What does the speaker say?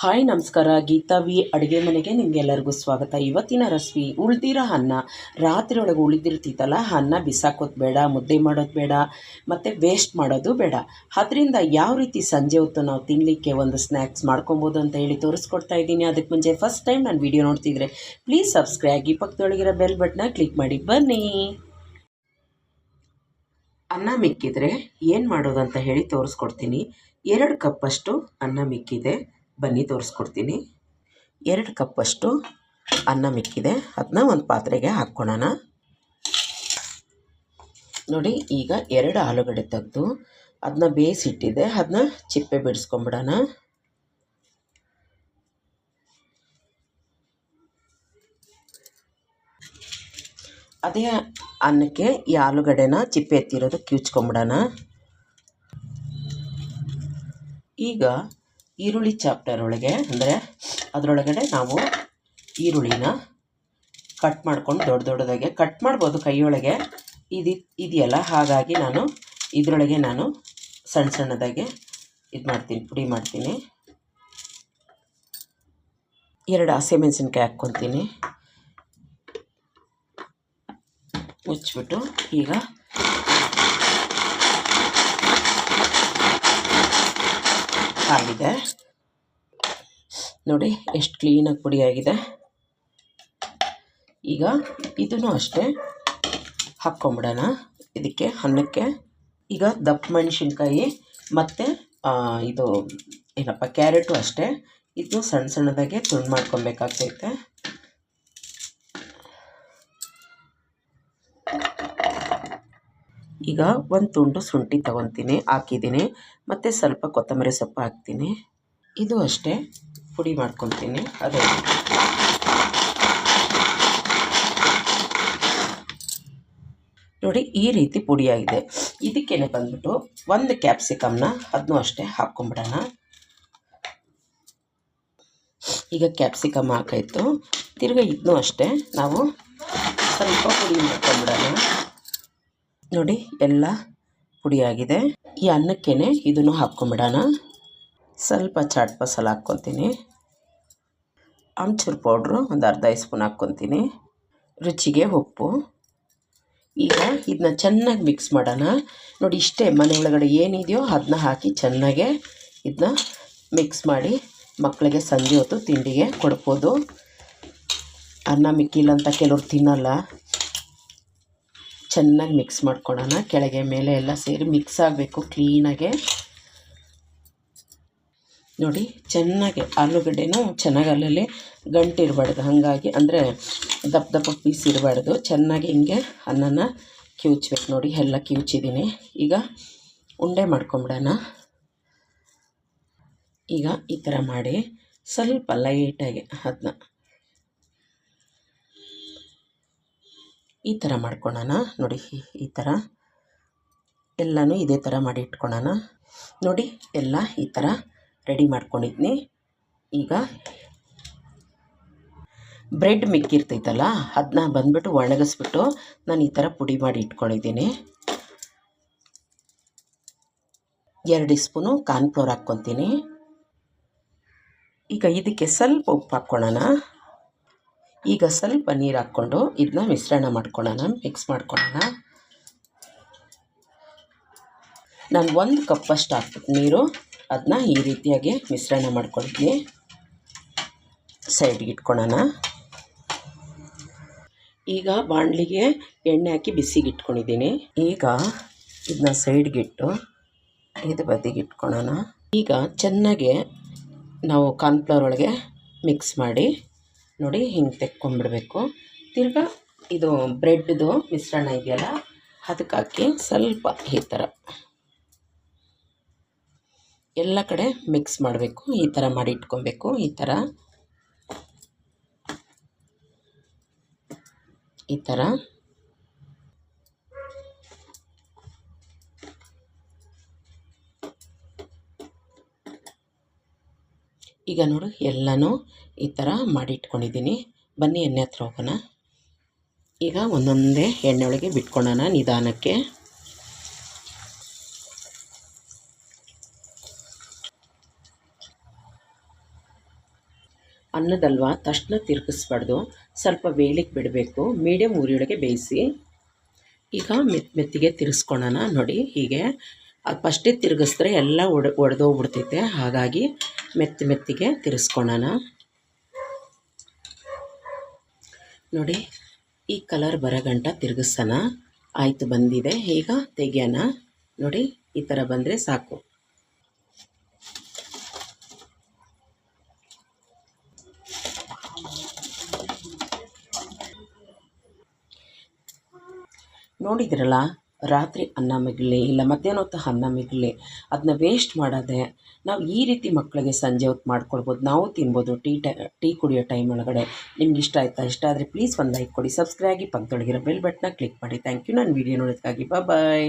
Hi ನಮಸ್ಕಾರ, Geetha V ಅಡುಗೆ ಮನೆಗೆ ನಿಮಗೆಲ್ಲರಿಗೂ ಸ್ವಾಗತ. ಇವತ್ತಿನ ರೆಸಿಪಿ ಉಳಿದಿರೋ ಅನ್ನ. ರಾತ್ರಿ ಒಳಗೆ ಉಳಿದಿರ್ತಿತ್ತಲ್ಲ, ಅನ್ನ ಬಿಸಾಕೋದು ಬೇಡ, ಮುದ್ದೆ ಮಾಡೋದು ಬೇಡ, ಮತ್ತು ವೇಸ್ಟ್ ಮಾಡೋದು ಬೇಡ. ಅದರಿಂದ ಯಾವ ರೀತಿ ಸಂಜೆ ಹೊತ್ತು ನಾವು ತಿನ್ನಲಿಕ್ಕೆ ಒಂದು ಸ್ನ್ಯಾಕ್ಸ್ ಮಾಡ್ಕೊಬೋದು ಅಂತ ಹೇಳಿ ತೋರಿಸ್ಕೊಡ್ತಾ ಇದ್ದೀನಿ. ಅದಕ್ಕೆ ಮುಂಚೆ ಫಸ್ಟ್ ಟೈಮ್ ನಾನು ವಿಡಿಯೋ ನೋಡ್ತಿದ್ರೆ ಪ್ಲೀಸ್ ಸಬ್ಸ್ಕ್ರೈಬ್ ಆಗಿ, ಪಕ್ಕದೊಳಗಿರೋ ಬೆಲ್ ಬಟನ್ನ ಕ್ಲಿಕ್ ಮಾಡಿ. ಬನ್ನಿ. ಅನ್ನ ಮಿಕ್ಕಿದ್ರೆ ಏನು ಮಾಡೋದು ಅಂತ ಹೇಳಿ ತೋರಿಸ್ಕೊಡ್ತೀನಿ. 2 ಕಪ್ಪಷ್ಟು ಅನ್ನ ಮಿಕ್ಕಿದೆ, ಬನ್ನಿ ತೋರಿಸ್ಕೊಡ್ತೀನಿ. 2 ಕಪ್ಪಷ್ಟು ಅನ್ನ ಮಿಕ್ಕಿದೆ, ಅದನ್ನ ಒಂದು ಪಾತ್ರೆಗೆ ಹಾಕ್ಕೊಳ್ಳೋಣ. ನೋಡಿ, ಈಗ 2 ಆಲೂಗಡ್ಡೆ ತೆಗೆದು ಅದನ್ನ ಬೇಯಿಸಿಟ್ಟಿದ್ದೆ, ಅದನ್ನ ಚಿಪ್ಪೆ ಬಿಡಿಸ್ಕೊಂಬಿಡೋಣ. ಅದೇ ಅನ್ನಕ್ಕೆ ಈ ಆಲೂಗಡ್ಡೆನ ಚಿಪ್ಪೆ ಎತ್ತಿರೋದು ಕಿವುಚ್ಕೊಂಬಿಡೋಣ. ಈಗ ಈರುಳ್ಳಿ ಚಾಪ್ಟರ್ ಒಳಗೆ, ಅಂದರೆ ಅದರೊಳಗಡೆ ನಾವು ಈರುಳ್ಳಿನ ಕಟ್ ಮಾಡ್ಕೊಂಡು ದೊಡ್ಡದಾಗೆ ಕಟ್ ಮಾಡ್ಬೋದು, ಕೈಯೊಳಗೆ ಇದೆಯಲ್ಲ, ಹಾಗಾಗಿ ನಾನು ಇದರೊಳಗೆ ಸಣ್ಣ ಸಣ್ಣದಾಗೆ ಪುಡಿ ಮಾಡ್ತೀನಿ. 2 ಹಸಿಮೆಣಸಿನ್ಕಾಯಿ ಹಾಕ್ಕೊತೀನಿ. ಮುಚ್ಚಿಬಿಟ್ಟು ಈಗ ಆಗಿದೆ ನೋಡಿ, ಎಷ್ಟು ಕ್ಲೀನಾಗಿ ಪುಡಿ ಆಗಿದೆ. ಈಗ ಇದನ್ನು ಅಷ್ಟೇ ಹಾಕ್ಕೊಂಬಿಡೋಣ ಇದಕ್ಕೆ, ಅನ್ನಕ್ಕೆ. ಈಗ ದಪ್ಪ ಮೆಣಸಿನ್ಕಾಯಿ ಮತ್ತು ಇದು ಕ್ಯಾರೆಟು ಅಷ್ಟೇ, ಇದು ಸಣ್ಣ ಸಣ್ಣದಾಗೆ ತುಂಡು ಮಾಡ್ಕೊಬೇಕಾಗ್ತೈತೆ. ಈಗ ಒಂದು ತುಂಡು ಶುಂಠಿ ತೊಗೊತೀನಿ, ಹಾಕಿದ್ದೀನಿ, ಮತ್ತು ಸ್ವಲ್ಪ ಕೊತ್ತಂಬರಿ ಸೊಪ್ಪು ಹಾಕ್ತೀನಿ. ಇದು ಅಷ್ಟೇ ಪುಡಿ ಮಾಡ್ಕೊತೀನಿ. ಅದೇ ನೋಡಿ, ಈ ರೀತಿ ಪುಡಿಯಾಗಿದೆ. ಇದಕ್ಕೇನೆ ಬಂದ್ಬಿಟ್ಟು 1 ಕ್ಯಾಪ್ಸಿಕಮ್ನ ಅದನ್ನೂ ಅಷ್ಟೇ ಹಾಕ್ಕೊಂಬಿಡೋಣ. ಈಗ ಕ್ಯಾಪ್ಸಿಕಮ್ ಹಾಕಾಯಿತು. ತಿರ್ಗಿ ಇದನ್ನೂ ಅಷ್ಟೇ ನಾವು ಸ್ವಲ್ಪ ಪುಡಿ ಮಾಡ್ಕೊಂಬಿಡೋಣ. ನೋಡಿ, ಎಲ್ಲ ಪುಡಿಯಾಗಿದೆ. ಈ ಅನ್ನಕ್ಕೇ ಇದನ್ನು ಹಾಕ್ಕೊಂಬಿಡೋಣ. ಸ್ವಲ್ಪ ಚಾಟ್ ಮಸಾಲ ಹಾಕ್ಕೊತೀನಿ, ಆಮ್ಚೂರು ಪೌಡ್ರು ಒಂದು ಅರ್ಧ ಸ್ಪೂನ್ ಹಾಕ್ಕೊತೀನಿ, ರುಚಿಗೆ ಉಪ್ಪು. ಈಗ ಇದನ್ನ ಚೆನ್ನಾಗಿ ಮಿಕ್ಸ್ ಮಾಡೋಣ. ನೋಡಿ, ಇಷ್ಟೇ, ಮನೆ ಒಳಗಡೆ ಏನಿದೆಯೋ ಅದನ್ನ ಹಾಕಿ ಚೆನ್ನಾಗೆ ಇದನ್ನ ಮಿಕ್ಸ್ ಮಾಡಿ ಮಕ್ಕಳಿಗೆ ಸಂಜೆ ಹೊತ್ತು ತಿಂಡಿಗೆ ಕೊಡ್ಬೋದು. ಅನ್ನ ಮಿಕ್ಕಿಲ್ಲ ಅಂತ ಕೆಲವ್ರು ತಿನ್ನಲ್ಲ. ಚೆನ್ನಾಗಿ ಮಿಕ್ಸ್ ಮಾಡ್ಕೊಳ್ಳೋಣ, ಕೆಳಗೆ ಮೇಲೆ ಎಲ್ಲ ಸೇರಿ ಮಿಕ್ಸ್ ಆಗಬೇಕು ಕ್ಲೀನಾಗೆ. ನೋಡಿ, ಚೆನ್ನಾಗಿ ಆಲೂಗಡ್ಡೆನೂ ಚೆನ್ನಾಗಿ ಅಲ್ಲಲ್ಲಿ ಗಂಟು ಇರಬಾರ್ದು, ಹಾಗಾಗಿ ಅಂದರೆ ದಪ್ಪ ಪೀಸ್ ಇರಬಾರ್ದು. ಚೆನ್ನಾಗಿ ಹಿಂಗೆ ಅನ್ನನ ಕಿವುಚ್ಬೇಕು. ನೋಡಿ, ಎಲ್ಲ ಕಿವುಚಿದ್ದೀನಿ. ಈಗ ಉಂಡೆ ಮಾಡ್ಕೊಂಬಿಡೋಣ. ಈಗ ಈ ಥರ ಮಾಡಿ ಸ್ವಲ್ಪ ಲೈಟಾಗಿ ಅದನ್ನ ಈ ಥರ ಮಾಡ್ಕೊಳ್ಳೋಣ. ನೋಡಿ, ಈ ಥರ ಎಲ್ಲನೂ ಇದೇ ಥರ ಮಾಡಿ ಇಟ್ಕೊಳ್ಳೋಣ. ನೋಡಿ, ಎಲ್ಲ ಈ ಥರ ರೆಡಿ ಮಾಡ್ಕೊಂಡಿದ್ನಿ. ಈಗ ಬ್ರೆಡ್ ಮಿಕ್ಕಿರ್ತೈತಲ್ಲ, ಅದನ್ನ ಬಂದುಬಿಟ್ಟು ಒಣಗಿಸ್ಬಿಟ್ಟು ನಾನು ಈ ಥರ ಪುಡಿ ಮಾಡಿ ಇಟ್ಕೊಂಡಿದ್ದೀನಿ. 2 ಸ್ಪೂನು ಕಾರ್ನ್ಫ್ಲೋರ್ ಹಾಕ್ಕೊತೀನಿ. ಈಗ ಇದಕ್ಕೆ ಸ್ವಲ್ಪ ಉಪ್ಪು ಹಾಕ್ಕೊಳ್ಳೋಣ. ಈಗ ಸ್ವಲ್ಪ ನೀರು ಹಾಕ್ಕೊಂಡು ಇದನ್ನ ಮಿಶ್ರಣ ಮಾಡ್ಕೊಳ್ಳೋಣ, ಮಿಕ್ಸ್ ಮಾಡ್ಕೊಳ್ಳೋಣ. ನಾನು 1 ಕಪ್ಪಷ್ಟು ಹಾಕ್ಬಿಟ್ಟು ನೀರು ಅದನ್ನ ಈ ರೀತಿಯಾಗಿ ಮಿಶ್ರಣ ಮಾಡ್ಕೊಳ್ತೀನಿ. ಸೈಡ್ಗೆ ಇಟ್ಕೊಳ್ಳೋಣ. ಈಗ ಬಾಣಲಿಗೆ ಎಣ್ಣೆ ಹಾಕಿ ಬಿಸಿಗೆ ಇಟ್ಕೊಂಡಿದ್ದೀನಿ. ಈಗ ಇದನ್ನ ಸೈಡ್ಗಿಟ್ಟು ಇದು ಬದಿಗೆ ಇಟ್ಕೊಳ್ಳೋಣ. ಈಗ ಚೆನ್ನಾಗೆ ನಾವು ಕಾರ್ನ್ಫ್ಲವರ್ ಒಳಗೆ ಮಿಕ್ಸ್ ಮಾಡಿ ನೋಡಿ, ಹಿಂಗೆ ತೆಕ್ಕೊಂಬಿಡಬೇಕು. ತಿರ್ಗಾ ಇದು ಬ್ರೆಡ್ದು ಮಿಶ್ರಣ ಇದೆಯಲ್ಲ, ಅದಕ್ಕೆ ಹಾಕಿ ಸ್ವಲ್ಪ ಈ ಥರ ಎಲ್ಲ ಕಡೆ ಮಿಕ್ಸ್ ಮಾಡಬೇಕು. ಈ ಥರ ಮಾಡಿ ಇಟ್ಕೊಬೇಕು. ಈ ಥರ ಈಗ ನೋಡು, ಎಲ್ಲನೂ ಈ ಥರ ಮಾಡಿ ಇಟ್ಕೊಂಡಿದ್ದೀನಿ. ಬನ್ನಿ ಎಣ್ಣೆ ಹತ್ರ ಹೋಗೋಣ. ಈಗ ಒಂದೊಂದೇ ಎಣ್ಣೆ ಒಳಗೆ ಬಿಟ್ಕೊಳ್ಳೋಣ ನಿಧಾನಕ್ಕೆ. ಅನ್ನದಲ್ವಾ ತಕ್ಷಣ ತಿರುಗಿಸ್ಬಾರ್ದು, ಸ್ವಲ್ಪ ಬೇಯಲಿಕ್ಕೆ ಬಿಡಬೇಕು. ಮೀಡಿಯಮ್ ಉರಿಯೊಳಗೆ ಬೇಯಿಸಿ. ಈಗ ಮೆತ್ತಿಗೆ ತಿರ್ಗಿಸ್ಕೊಳ್ಳೋಣ. ನೋಡಿ ಹೀಗೆ ಅದು ಫಸ್ಟೇ ತಿರುಗಿಸಿದ್ರೆ ಎಲ್ಲ ಒಡೆದೋಗ್ಬಿಡ್ತೈತೆ. ಹಾಗಾಗಿ ಮೆತ್ತಿಗೆ ತಿರ್ಗಿಸ್ಕೊಳ್ಳೋಣ. ನೋಡಿ ಈ ಕಲರ್ ಬರೋ ಗಂಟ ತಿರುಗಿಸೋಣ. ಆಯಿತು, ಬಂದಿದೆ. ಈಗ ತೆಗಿಯೋಣ. ನೋಡಿ ಈ ಥರ ಬಂದರೆ ಸಾಕು. ನೋಡಿದ್ರಲ್ಲ, ರಾತ್ರಿ ಅನ್ನ ಮಿಗಲಿ ಇಲ್ಲ ಮಧ್ಯಾಹ್ನ ಹೊತ್ತು ಅನ್ನ ಮಿಗಲಿ ಅದನ್ನ ವೇಸ್ಟ್ ಮಾಡೋದೆ ನಾವು ಈ ರೀತಿ ಮಕ್ಕಳಿಗೆ ಸಂಜೆ ಹೊತ್ತು ಮಾಡ್ಕೊಡ್ಬೋದು. ನಾವು ತಿನ್ಬೋದು ಟೀ ಕುಡಿಯೋ ಟೈಮ್ ಒಳಗಡೆ. ನಿಮ್ಗೆ ಇಷ್ಟ ಆಯಿತಾ? ಇಷ್ಟ ಆದರೆ ಪ್ಲೀಸ್ ಒಂದು ಲೈಕ್ ಕೊಡಿ, ಸಬ್ಸ್ಕ್ರೈಬ್ ಆಗಿ, ಪಕ್ಕದೊಳಗಿರೋ ಬೆಲ್ ಬಟನ್ನ ಕ್ಲಿಕ್ ಮಾಡಿ. ಥ್ಯಾಂಕ್ ಯು ನನ್ನ ವೀಡಿಯೋ ನೋಡೋದಕ್ಕಾಗಿ. ಬಾಯ್.